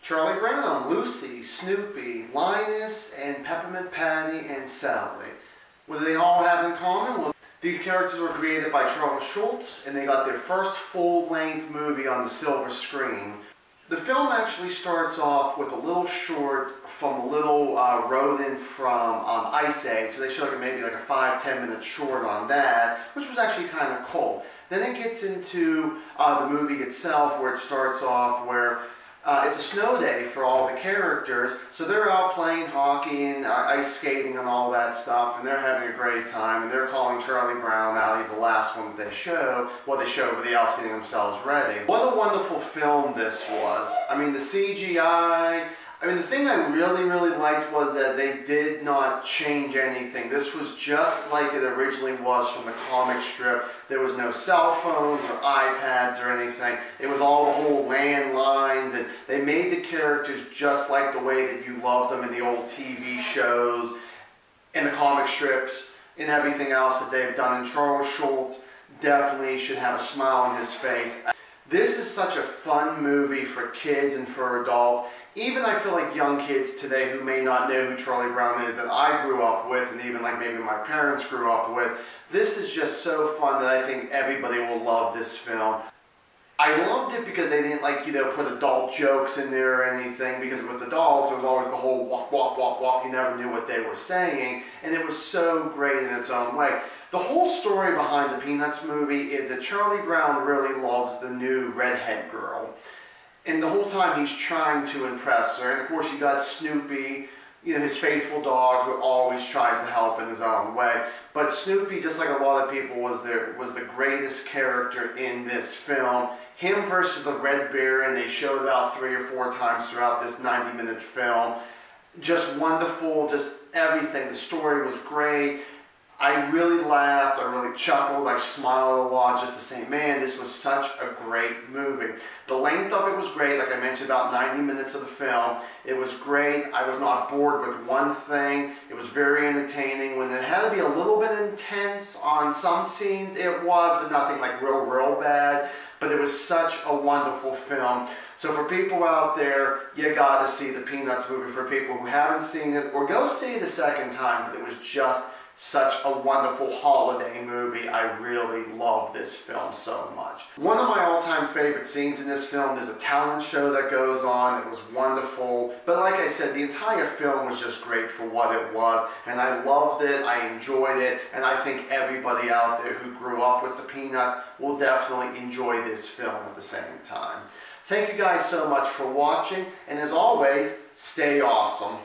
Charlie Brown, Lucy, Snoopy, Linus, and Peppermint Patty, and Sally. What do they all have in common? Well, these characters were created by Charles Schulz, and they got their first full-length movie on the silver screen. The film actually starts off with a little short from a little rodent from Ice Age. So they show maybe like a 5-10 minute short on that, which was actually kind of cool. Then it gets into the movie itself, where it starts off where it's a snow day for all the characters, so they're out playing hockey and ice skating and all that stuff, and they're having a great time, and they're calling Charlie Brown out. He's the last one that they show. Well, they show everybody else getting themselves ready. What a wonderful film this was. I mean, the CGI, the thing I really liked was that they did not change anything. This was just like it originally was from the comic strip. There was no cell phones or iPads or anything. It was all the whole landlines, and they made the characters just like the way that you loved them in the old TV shows, in the comic strips, and everything else that they've done. And Charles Schulz definitely should have a smile on his face. This is such a fun movie for kids and for adults. Even I feel like young kids today who may not know who Charlie Brown is, that I grew up with, and even like maybe my parents grew up with, this is just so fun that I think everybody will love this film. I loved it because they didn't put adult jokes in there or anything, because with adults it was always the whole walk, walk, walk, walk. You never knew what they were saying, and it was so great in its own way. The whole story behind the Peanuts movie is that Charlie Brown really loves the new redhead girl. And the whole time he's trying to impress her. And of course you got Snoopy, his faithful dog, who always tries to help in his own way. But Snoopy, just like a lot of people, was the greatest character in this film. Him versus the Red Baron, they showed about 3 or 4 times throughout this 90-minute film. Just wonderful, just everything. The story was great. I really laughed, I really chuckled, I smiled a lot just to say, man, this was such a great movie. The length of it was great, like I mentioned, about 90 minutes of the film. It was great. I was not bored with one thing. It was very entertaining. When it had to be a little bit intense on some scenes, it was, but nothing like real bad. But it was such a wonderful film. So for people out there, you gotta see the Peanuts movie. For people who haven't seen it, or go see it a second time, because it was just such a wonderful holiday movie. I really love this film so much. One of my all-time favorite scenes in this film is a talent show that goes on. It was wonderful. But like I said, the entire film was just great for what it was. And I loved it. I enjoyed it. And I think everybody out there who grew up with the Peanuts will definitely enjoy this film at the same time. Thank you guys so much for watching. And as always, stay awesome.